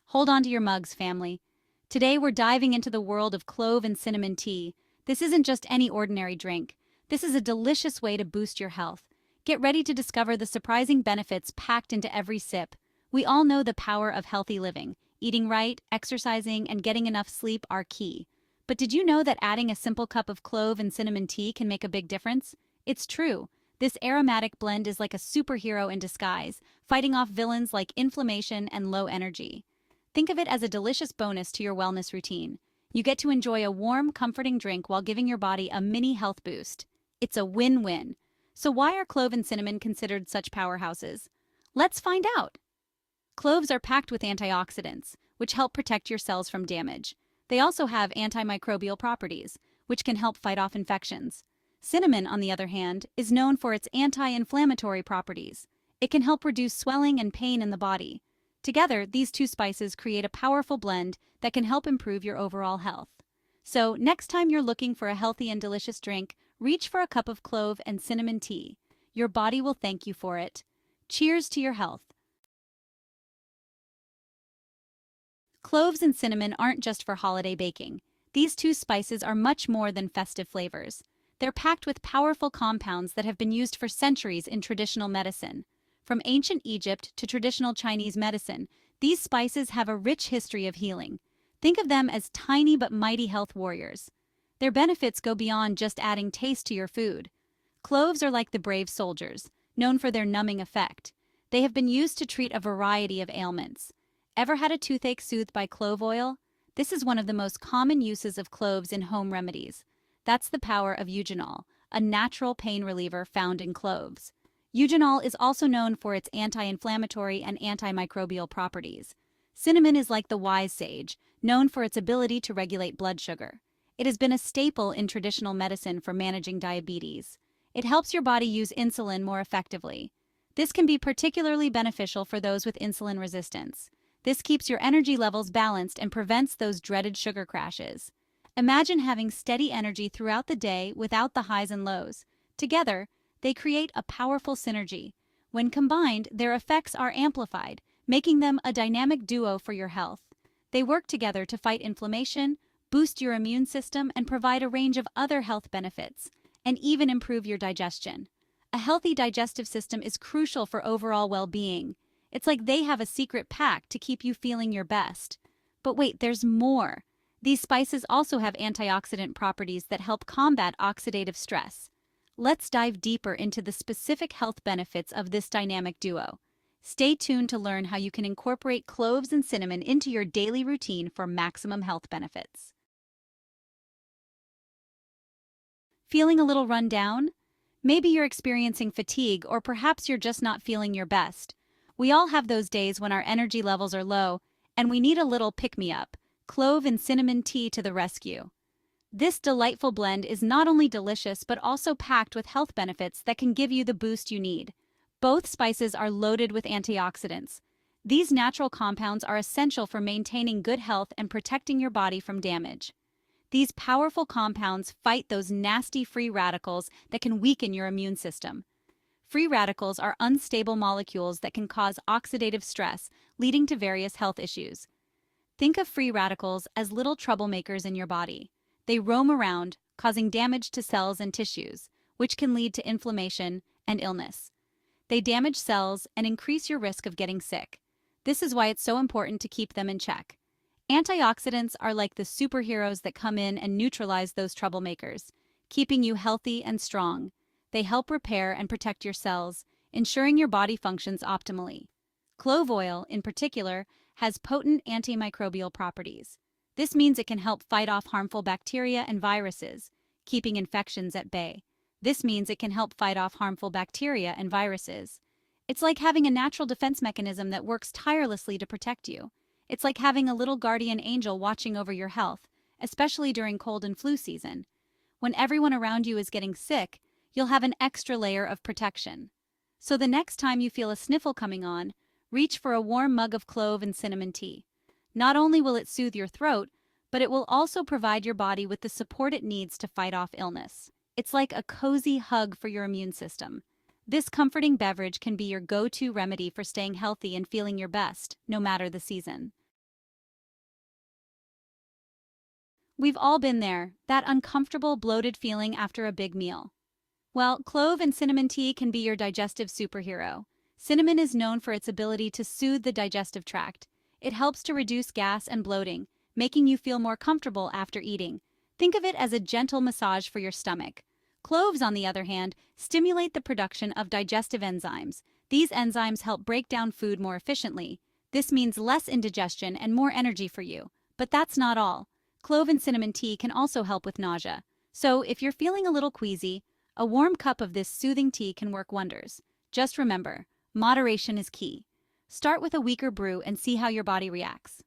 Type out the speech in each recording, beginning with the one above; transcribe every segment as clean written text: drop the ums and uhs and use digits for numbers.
Hold on to your mugs, family. Today we're diving into the world of clove and cinnamon tea. This isn't just any ordinary drink. This is a delicious way to boost your health. Get ready to discover the surprising benefits packed into every sip. We all know the power of healthy living. Eating right, exercising, and getting enough sleep are key. But did you know that adding a simple cup of clove and cinnamon tea can make a big difference? It's true. This aromatic blend is like a superhero in disguise, fighting off villains like inflammation and low energy. Think of it as a delicious bonus to your wellness routine. You get to enjoy a warm, comforting drink while giving your body a mini health boost. It's a win-win. So why are clove and cinnamon considered such powerhouses? Let's find out. Cloves are packed with antioxidants, which help protect your cells from damage. They also have antimicrobial properties, which can help fight off infections. Cinnamon, on the other hand, is known for its anti-inflammatory properties. It can help reduce swelling and pain in the body. Together, these two spices create a powerful blend that can help improve your overall health. So, next time you're looking for a healthy and delicious drink, reach for a cup of clove and cinnamon tea. Your body will thank you for it. Cheers to your health. Cloves and cinnamon aren't just for holiday baking. These two spices are much more than festive flavors. They're packed with powerful compounds that have been used for centuries in traditional medicine. From ancient Egypt to traditional Chinese medicine, these spices have a rich history of healing. Think of them as tiny but mighty health warriors. Their benefits go beyond just adding taste to your food. Cloves are like the brave soldiers, known for their numbing effect. They have been used to treat a variety of ailments. Ever had a toothache soothed by clove oil? This is one of the most common uses of cloves in home remedies. That's the power of eugenol, a natural pain reliever found in cloves. Eugenol is also known for its anti-inflammatory and antimicrobial properties. Cinnamon is like the wise sage, known for its ability to regulate blood sugar. It has been a staple in traditional medicine for managing diabetes. It helps your body use insulin more effectively. This can be particularly beneficial for those with insulin resistance. This keeps your energy levels balanced and prevents those dreaded sugar crashes. Imagine having steady energy throughout the day without the highs and lows. Together, they create a powerful synergy. When combined, their effects are amplified, making them a dynamic duo for your health. They work together to fight inflammation, boost your immune system, and provide a range of other health benefits, and even improve your digestion. A healthy digestive system is crucial for overall well-being. It's like they have a secret pact to keep you feeling your best. But wait, there's more. These spices also have antioxidant properties that help combat oxidative stress. Let's dive deeper into the specific health benefits of this dynamic duo. Stay tuned to learn how you can incorporate cloves and cinnamon into your daily routine for maximum health benefits. Feeling a little run down? Maybe you're experiencing fatigue, or perhaps you're just not feeling your best. We all have those days when our energy levels are low, and we need a little pick-me-up. Clove and cinnamon tea to the rescue. This delightful blend is not only delicious but also packed with health benefits that can give you the boost you need. Both spices are loaded with antioxidants. These natural compounds are essential for maintaining good health and protecting your body from damage. These powerful compounds fight those nasty free radicals that can weaken your immune system. Free radicals are unstable molecules that can cause oxidative stress, leading to various health issues. Think of free radicals as little troublemakers in your body. They roam around, causing damage to cells and tissues, which can lead to inflammation and illness. They damage cells and increase your risk of getting sick. This is why it's so important to keep them in check. Antioxidants are like the superheroes that come in and neutralize those troublemakers, keeping you healthy and strong. They help repair and protect your cells, ensuring your body functions optimally. Clove oil, in particular, has potent antimicrobial properties. This means it can help fight off harmful bacteria and viruses, keeping infections at bay. This means it can help fight off harmful bacteria and viruses. It's like having a natural defense mechanism that works tirelessly to protect you. It's like having a little guardian angel watching over your health, especially during cold and flu season. When everyone around you is getting sick, you'll have an extra layer of protection. So the next time you feel a sniffle coming on, reach for a warm mug of clove and cinnamon tea. Not only will it soothe your throat, but it will also provide your body with the support it needs to fight off illness. It's like a cozy hug for your immune system. This comforting beverage can be your go-to remedy for staying healthy and feeling your best, no matter the season. We've all been there, that uncomfortable, bloated feeling after a big meal. Well, clove and cinnamon tea can be your digestive superhero. Cinnamon is known for its ability to soothe the digestive tract. It helps to reduce gas and bloating, making you feel more comfortable after eating. Think of it as a gentle massage for your stomach. Cloves, on the other hand, stimulate the production of digestive enzymes. These enzymes help break down food more efficiently. This means less indigestion and more energy for you. But that's not all. Clove and cinnamon tea can also help with nausea. So, if you're feeling a little queasy, a warm cup of this soothing tea can work wonders. Just remember, moderation is key. Start with a weaker brew and see how your body reacts.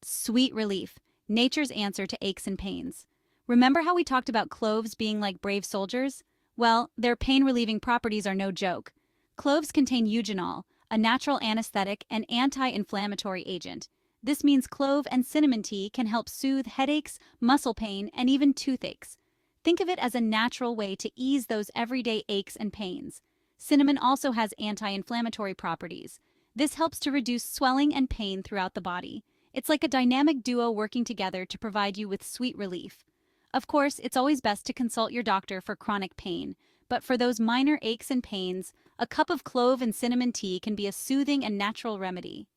Sweet relief, nature's answer to aches and pains. Remember how we talked about cloves being like brave soldiers? Well, their pain-relieving properties are no joke. Cloves contain eugenol, a natural anesthetic and anti-inflammatory agent. This means clove and cinnamon tea can help soothe headaches, muscle pain, and even toothaches. Think of it as a natural way to ease those everyday aches and pains. Cinnamon also has anti-inflammatory properties. This helps to reduce swelling and pain throughout the body. It's like a dynamic duo working together to provide you with sweet relief. Of course, it's always best to consult your doctor for chronic pain, but for those minor aches and pains, a cup of clove and cinnamon tea can be a soothing and natural remedy.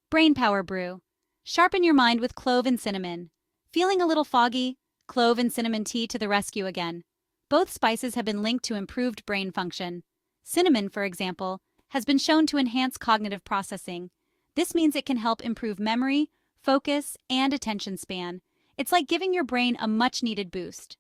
Brain Power Brew. Sharpen your mind with clove and cinnamon. Feeling a little foggy? Clove and cinnamon tea to the rescue again. Both spices have been linked to improved brain function. Cinnamon, for example, has been shown to enhance cognitive processing. This means it can help improve memory, focus, and attention span. It's like giving your brain a much-needed boost.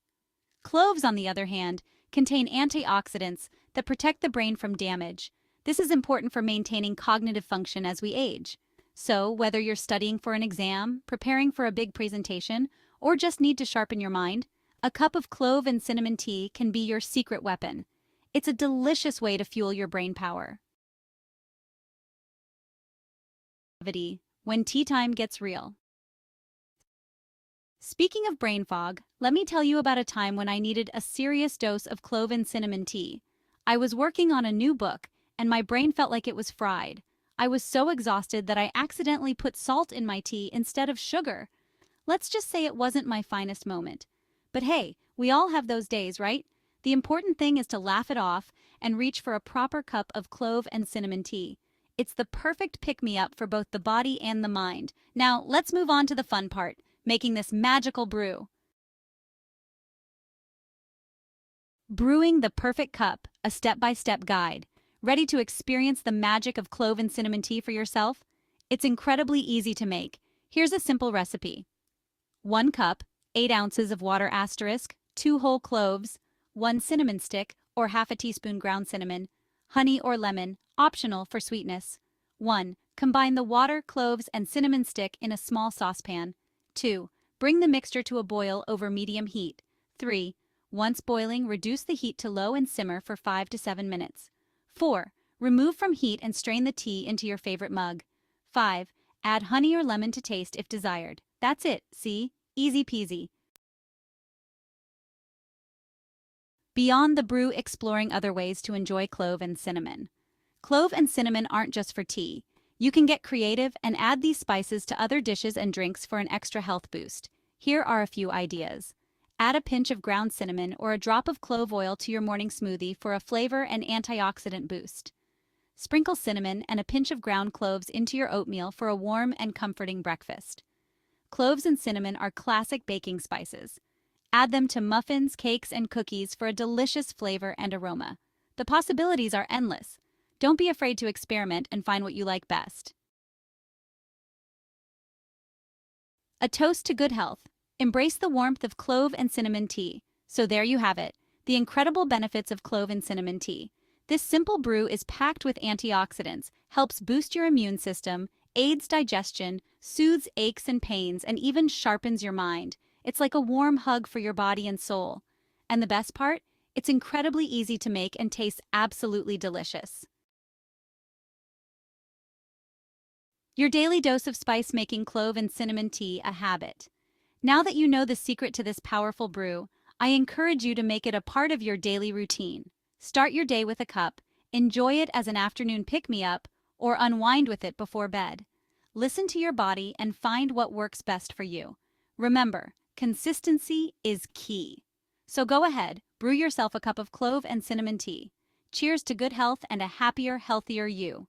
Cloves, on the other hand, contain antioxidants that protect the brain from damage. This is important for maintaining cognitive function as we age. So, whether you're studying for an exam, preparing for a big presentation, or just need to sharpen your mind, a cup of clove and cinnamon tea can be your secret weapon. It's a delicious way to fuel your brain power. When tea time gets real. Speaking of brain fog, let me tell you about a time when I needed a serious dose of clove and cinnamon tea. I was working on a new book, and my brain felt like it was fried. I was so exhausted that I accidentally put salt in my tea instead of sugar. Let's just say it wasn't my finest moment. But hey, we all have those days, right? The important thing is to laugh it off and reach for a proper cup of clove and cinnamon tea. It's the perfect pick-me-up for both the body and the mind. Now, let's move on to the fun part, making this magical brew. Brewing the perfect cup, a step-by-step guide. Ready to experience the magic of clove and cinnamon tea for yourself? It's incredibly easy to make. Here's a simple recipe. 1 cup, 8 ounces of water asterisk, 2 whole cloves, 1 cinnamon stick or half a teaspoon ground cinnamon, honey or lemon, optional for sweetness. 1. Combine the water, cloves, and cinnamon stick in a small saucepan. 2. Bring the mixture to a boil over medium heat. 3. Once boiling, reduce the heat to low and simmer for 5 to 7 minutes. 4. Remove from heat and strain the tea into your favorite mug. 5. Add honey or lemon to taste if desired. That's it, see? Easy peasy. Beyond the brew, exploring other ways to enjoy clove and cinnamon. Clove and cinnamon aren't just for tea. You can get creative and add these spices to other dishes and drinks for an extra health boost. Here are a few ideas. Add a pinch of ground cinnamon or a drop of clove oil to your morning smoothie for a flavor and antioxidant boost. Sprinkle cinnamon and a pinch of ground cloves into your oatmeal for a warm and comforting breakfast. Cloves and cinnamon are classic baking spices. Add them to muffins, cakes, and cookies for a delicious flavor and aroma. The possibilities are endless. Don't be afraid to experiment and find what you like best. A toast to good health. Embrace the warmth of clove and cinnamon tea. So there you have it, the incredible benefits of clove and cinnamon tea. This simple brew is packed with antioxidants, helps boost your immune system, aids digestion, soothes aches and pains, and even sharpens your mind. It's like a warm hug for your body and soul. And the best part? It's incredibly easy to make and tastes absolutely delicious. Your daily dose of spice, making clove and cinnamon tea a habit. Now that you know the secret to this powerful brew, I encourage you to make it a part of your daily routine. Start your day with a cup, enjoy it as an afternoon pick-me-up, or unwind with it before bed. Listen to your body and find what works best for you. Remember, consistency is key. So go ahead, brew yourself a cup of clove and cinnamon tea. Cheers to good health and a happier, healthier you.